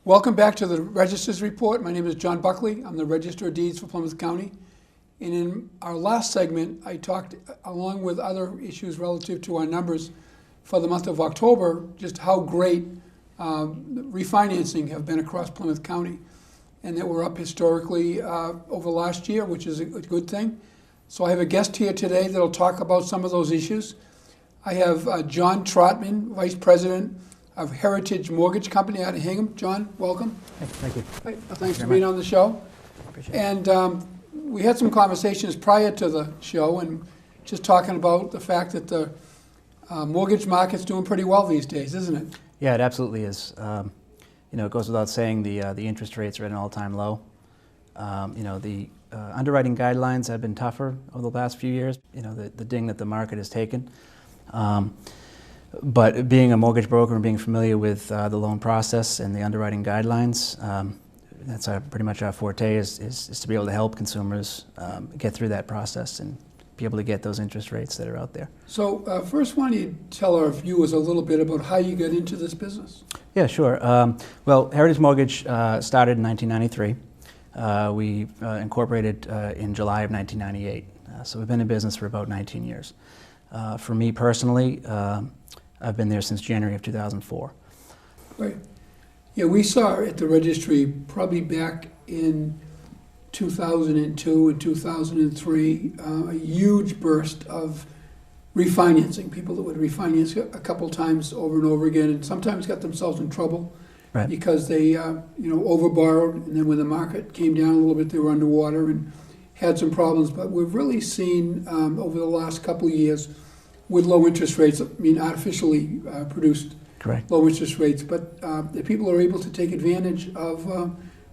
Welcome back to the Register's Report. My name is John Buckley. I'm the Register of Deeds for Plymouth County. And in our last segment, I talked, along with other issues relative to our numbers for the month of October, just how great refinancing have been across Plymouth County. And that we're up historically over last year, which is a good thing. So I have a guest here today that'll talk about some of those issues. I have John Trotman, Vice President of Heritage Mortgage Company out of Hingham. John, welcome. Hey, thank you. Hey, thanks for being on the show. Appreciate it. And we had some conversations prior to the show and just talking about the fact that the mortgage market's doing pretty well these days, isn't it? Yeah, it absolutely is. It goes without saying the interest rates are at an all-time low. The underwriting guidelines have been tougher over the last few years. The ding that the market has taken. But being a mortgage broker and being familiar with the loan process and the underwriting guidelines, that's pretty much our forte is to be able to help consumers get through that process and be able to get those interest rates that are out there. So first, why don't you tell our viewers a little bit about how you got into this business? Yeah, sure. Well, Heritage Mortgage started in 1993. We incorporated in July of 1998. So we've been in business for about 19 years. For me personally, I've been there since January of 2004. Right. Yeah, we saw at the registry probably back in 2002 and 2003 a huge burst of refinancing. People that would refinance a couple times over and over again, and sometimes got themselves in trouble because they overborrowed, and then when the market came down a little bit, they were underwater and had some problems. But we've really seen over the last couple of years, with low interest rates, artificially produced low interest rates, but the people are able to take advantage of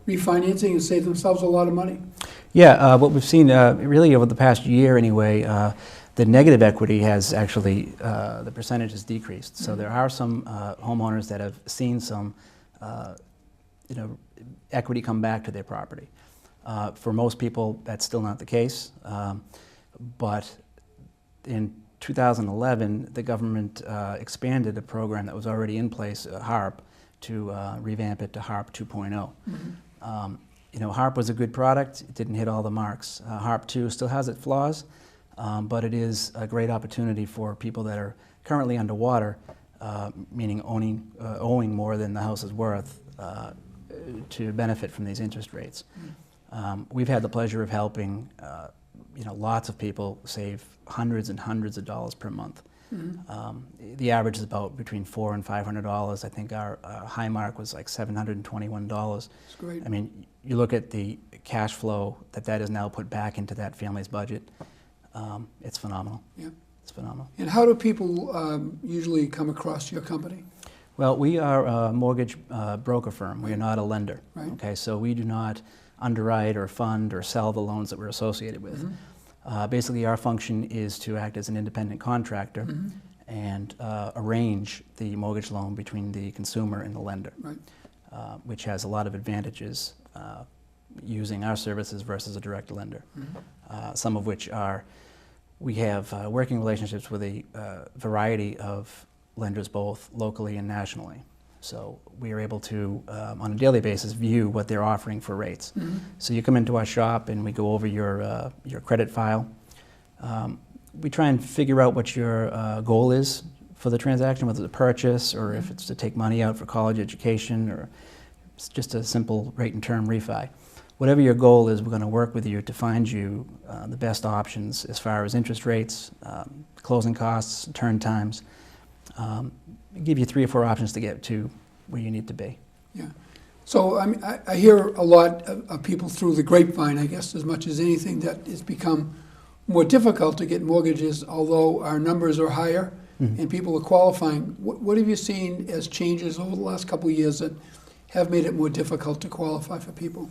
refinancing and save themselves a lot of money. Yeah, what we've seen really over the past year anyway, the negative equity has actually, the percentage has decreased. So there are some homeowners that have seen some equity come back to their property. For most people, that's still not the case, but in 2011, the government expanded a program that was already in place, HARP, to revamp it to HARP 2.0. HARP was a good product. It didn't hit all the marks. HARP 2 still has its flaws, but it is a great opportunity for people that are currently underwater, meaning owing more than the house is worth, to benefit from these interest rates. We've had the pleasure of helping lots of people save hundreds and hundreds of dollars per month. The average is about between $400 and $500. I think our high mark was like $721. That's great. I mean, you look at the cash flow that is now put back into that family's budget. It's phenomenal. Yeah, it's phenomenal. And how do people usually come across your company? Well, we are a mortgage broker firm. We are not a lender. Right. Okay, so we do not underwrite or fund or sell the loans that we're associated with. Basically, our function is to act as an independent contractor and arrange the mortgage loan between the consumer and the lender, which has a lot of advantages using our services versus a direct lender, some of which are we have working relationships with a variety of lenders both locally and nationally. So we are able to, on a daily basis, view what they're offering for rates. So you come into our shop and we go over your credit file. We try and figure out what your goal is for the transaction, whether it's a purchase or if it's to take money out for college education or it's just a simple rate and term refi. Whatever your goal is, we're going to work with you to find you the best options as far as interest rates, closing costs, turn times. Give you 3 or 4 options to get to where you need to be. Yeah. So I hear a lot of people through the grapevine, I guess, as much as anything, that it's become more difficult to get mortgages, although our numbers are higher and people are qualifying. What have you seen as changes over the last couple of years that have made it more difficult to qualify for people?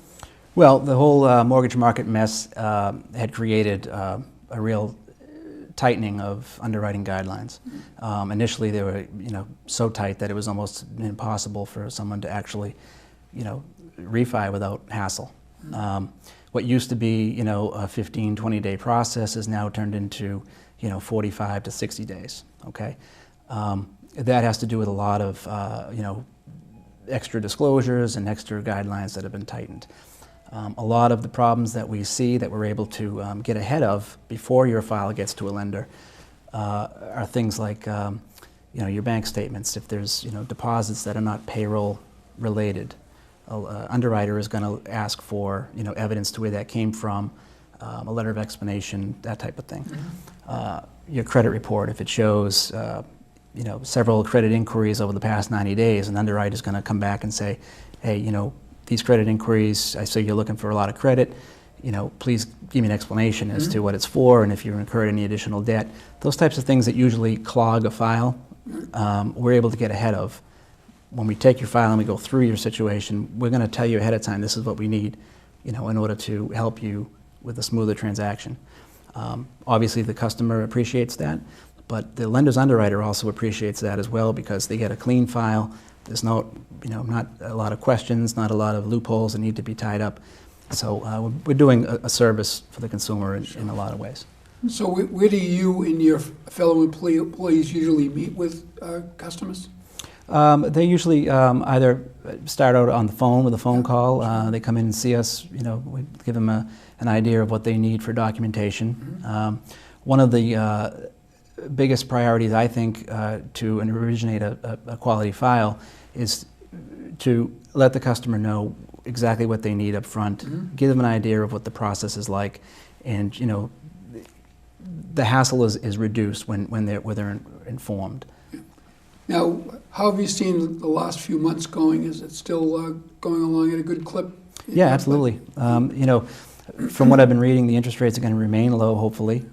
Well, the whole mortgage market mess had created a real tightening of underwriting guidelines. Initially, they were, so tight that it was almost impossible for someone to actually, refi without hassle. What used to be, a 15, 20-day process is now turned into, 45 to 60 days. Okay, that has to do with a lot of, extra disclosures and extra guidelines that have been tightened. A lot of the problems that we see that we're able to get ahead of before your file gets to a lender are things like your bank statements. If there's deposits that are not payroll related, underwriter is going to ask for evidence to where that came from, a letter of explanation, that type of thing. Your credit report, if it shows several credit inquiries over the past 90 days, an underwriter is going to come back and say, hey, these credit inquiries, I see you're looking for a lot of credit, please give me an explanation as to what it's for and if you've incurred any additional debt. Those types of things that usually clog a file, we're able to get ahead of. When we take your file and we go through your situation, we're going to tell you ahead of time, this is what we need, in order to help you with a smoother transaction. Obviously, the customer appreciates that, but the lender's underwriter also appreciates that as well because they get a clean file. There's not a lot of questions, not a lot of loopholes that need to be tied up. So we're doing a service for the consumer in a lot of ways. So where do you and your fellow employees usually meet with customers? They usually either start out on the phone with a phone call. They come in and see us. We give them an idea of what they need for documentation. One of the biggest priorities, I think, to originate a quality file is to let the customer know exactly what they need up front, give them an idea of what the process is like, and the hassle is reduced when they're informed. Now, how have you seen the last few months going? Is it still going along at a good clip? Yeah, absolutely. From what I've been reading, the interest rates are going to remain low, hopefully,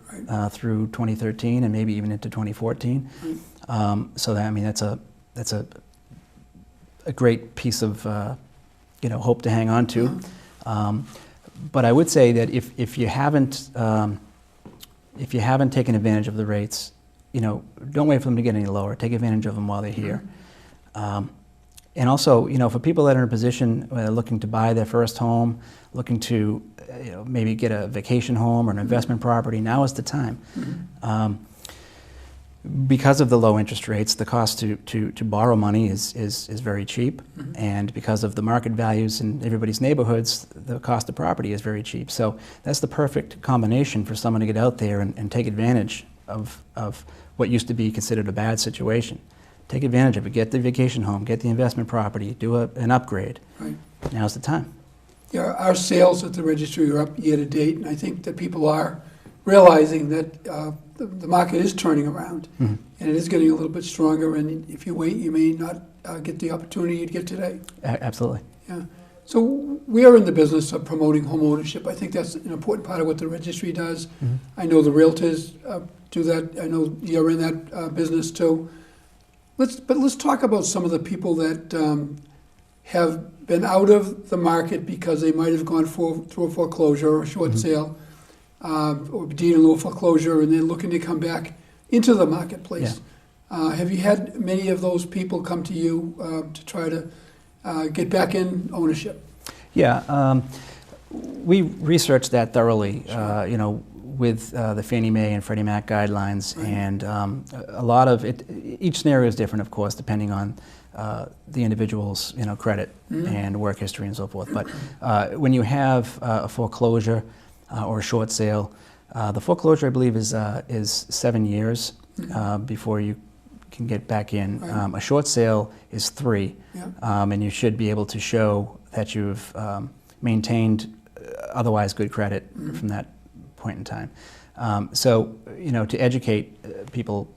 through 2013 and maybe even into 2014. So that's a great piece of hope to hang on to. But I would say that if you haven't taken advantage of the rates, don't wait for them to get any lower. Take advantage of them while they're here. And also, for people that are in a position where they're looking to buy their first home, looking to maybe get a vacation home or an investment property, now is the time. Because of the low interest rates, the cost to borrow money is very cheap. And because of the market values in everybody's neighborhoods, the cost of property is very cheap. So that's the perfect combination for someone to get out there and take advantage of what used to be considered a bad situation. Take advantage of it. Get the vacation home, get the investment property, do an upgrade. Right. Now's the time. Yeah, our sales at the registry are up year to date, and I think that people are realizing that the market is turning around, and it is getting a little bit stronger, and if you wait, you may not get the opportunity you'd get today. Absolutely. Yeah. So we are in the business of promoting home ownership. I think that's an important part of what the registry does. I know the realtors do that. I know you're in that business too. Let's talk about some of the people that have been out of the market because they might have gone through a foreclosure or a short sale, or deed in lieu of foreclosure, and they're looking to come back into the marketplace. Yeah. Have you had many of those people come to you to try to get back in ownership? Yeah, we researched that thoroughly. Sure. With the Fannie Mae and Freddie Mac guidelines, right. And a lot of it. Each scenario is different, of course, depending on the individual's credit and work history and so forth. But when you have a foreclosure or a short sale, the foreclosure, I believe, is 7 years before you can get back in. Right. A short sale is 3, yeah. And you should be able to show that you've maintained otherwise good credit from that point in time. So to educate people,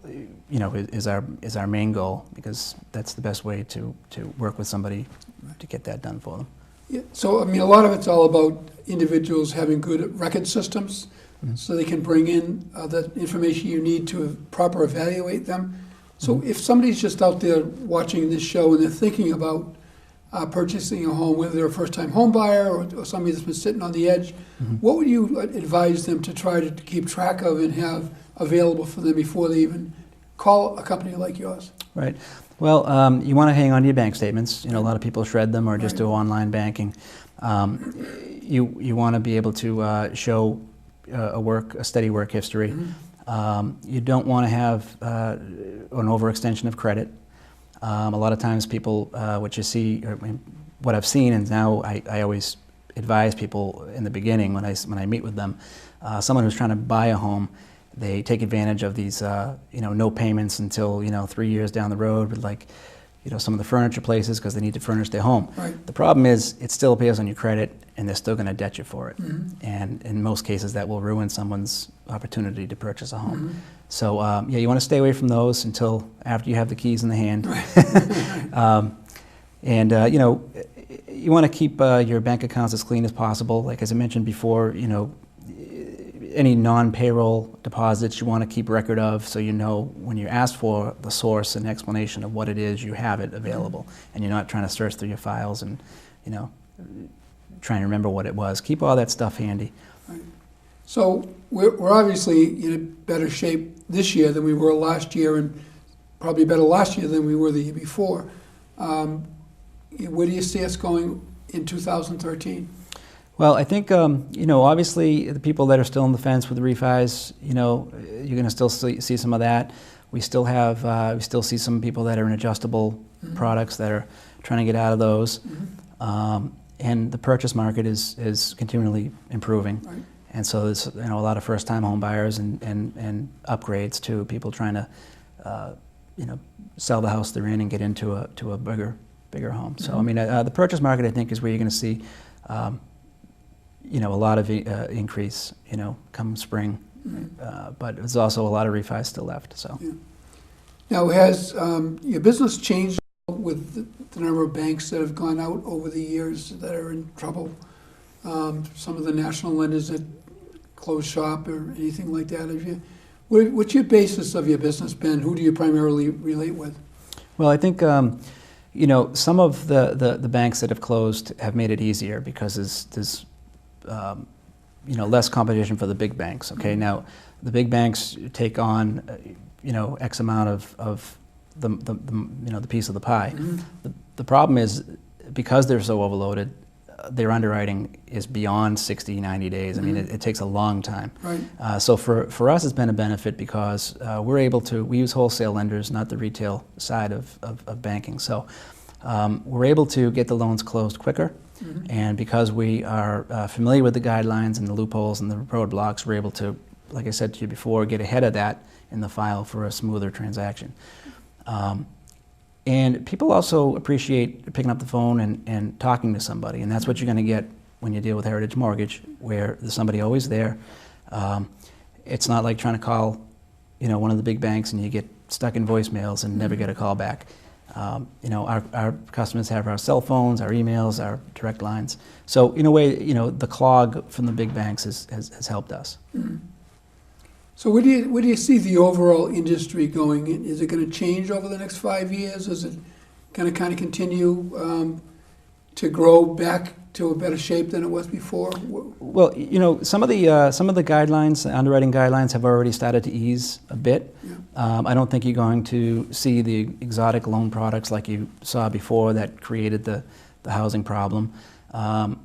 is our main goal, because that's the best way to work with somebody to get that done for them. Yeah. So a lot of it's all about individuals having good record systems, so they can bring in the information you need to proper evaluate them. So if somebody's just out there watching this show and they're thinking about purchasing a home, whether they're a first-time home buyer or somebody that's been sitting on the edge, what would you advise them to try to keep track of and have available for them before they even call a company like yours? Right. Well, you want to hang on to your bank statements. A lot of people shred them or just do online banking. You want to be able to show a steady work history. You don't want to have an overextension of credit. A lot of times people, what you see, or what I've seen, and now I always advise people in the beginning when I meet with them, someone who's trying to buy a home, they take advantage of these, no payments until, 3 years down the road with like, some of the furniture places because they need to furnish their home. Right. The problem is it still appears on your credit and they're still going to debt you for it. Mm-hmm. And in most cases that will ruin someone's opportunity to purchase a home. Mm-hmm. So you want to stay away from those until after you have the keys in the hand. Right. You want to keep your bank accounts as clean as possible. Like as I mentioned before, any non-payroll deposits you want to keep record of, so you know when you're asked for the source and explanation of what it is, you have it available, and you're not trying to search through your files and trying to remember what it was. Keep all that stuff handy. Right. So we're obviously in a better shape this year than we were last year, and probably better last year than we were the year before. Where do you see us going in 2013? Well, I think, obviously the people that are still on the fence with the refis, you're going to still see some of that. We still see some people that are in adjustable Mm-hmm. products that are trying to get out of those. Mm-hmm. And the purchase market is continually improving. Right. And so there's a lot of first-time home buyers and upgrades to people trying to, sell the house they're in and get into a bigger home. So, Mm-hmm. The purchase market, I think, is where you're going to see a lot of increase, come spring. Right. But there's also a lot of refis still left. So. Yeah. Now, has your business changed with the number of banks that have gone out over the years that are in trouble? Some of the national lenders that close shop or anything like that. What's your basis of your business been? Who do you primarily relate with? Well, I think some of the banks that have closed have made it easier because there's less competition for the big banks. Okay, Mm-hmm. now the big banks take on X amount of the piece of the pie. Mm-hmm. The problem is because they're so overloaded, their underwriting is beyond 60, 90 days. I mean, Mm-hmm. it takes a long time. Right. So for us, it's been a benefit because we use wholesale lenders, not the retail side of banking. So we're able to get the loans closed quicker. Mm-hmm. And because we are familiar with the guidelines and the loopholes and the roadblocks, we're able to, like I said to you before, get ahead of that in the file for a smoother transaction. And people also appreciate picking up the phone and talking to somebody, and that's what you're going to get when you deal with Heritage Mortgage, where there's somebody always there. It's not like trying to call, one of the big banks and you get stuck in voicemails and never get a call back. Our customers have our cell phones, our emails, our direct lines. So in a way, the clog from the big banks has helped us. Mm-hmm. So where do you see the overall industry going? Is it going to change over the next 5 years? Is it going to kind of continue to grow back to a better shape than it was before? Well, some of the guidelines, the underwriting guidelines, have already started to ease a bit. Yeah. I don't think you're going to see the exotic loan products like you saw before that created the housing problem. I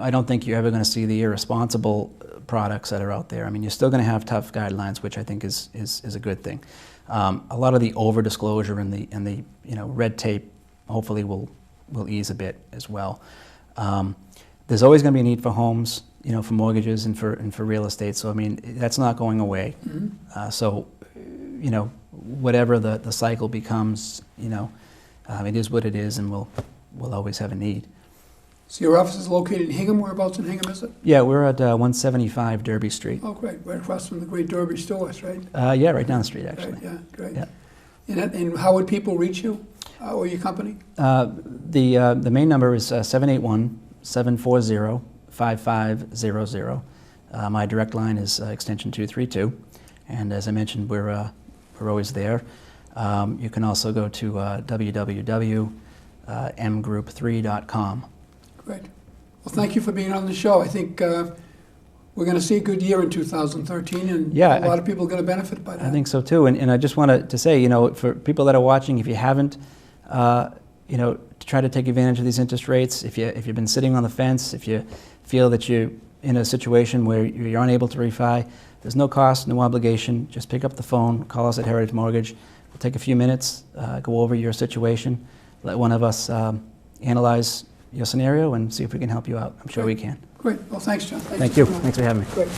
don't think you're ever going to see the irresponsible products that are out there. I mean, you're still going to have tough guidelines, which I think is a good thing. A lot of the over disclosure and the red tape hopefully will ease a bit as well. There's always going to be a need for homes, for mortgages and for real estate. So I mean, that's not going away. Mm-hmm. Whatever the cycle becomes, it is what it is, and we'll always have a need. So your office is located in Hingham. Whereabouts in Hingham is it? Yeah, we're at 175 Derby Street. Oh, great. Right across from the great Derby stores, right? Yeah, right down the street, actually. Right, yeah, great. Yeah. And how would people reach you or your company? The main number is 781-740-5500. My direct line is extension 232, and as I mentioned, we're always there. You can also go to www.mgroup3.com. Great. Well, thank you for being on the show. I think we're going to see a good year in 2013, and a lot of people are going to benefit by that. I think so too. And I just wanted to say, for people that are watching, if you haven't, to try to take advantage of these interest rates. If you've been sitting on the fence, if you feel that you're in a situation where you're unable to refi, there's no cost, no obligation. Just pick up the phone, call us at Heritage Mortgage. We'll take a few minutes, go over your situation, let one of us analyze your scenario and see if we can help you out. I'm sure we can. Great. Well, thanks, John. Thank you. Thanks for having me. Great.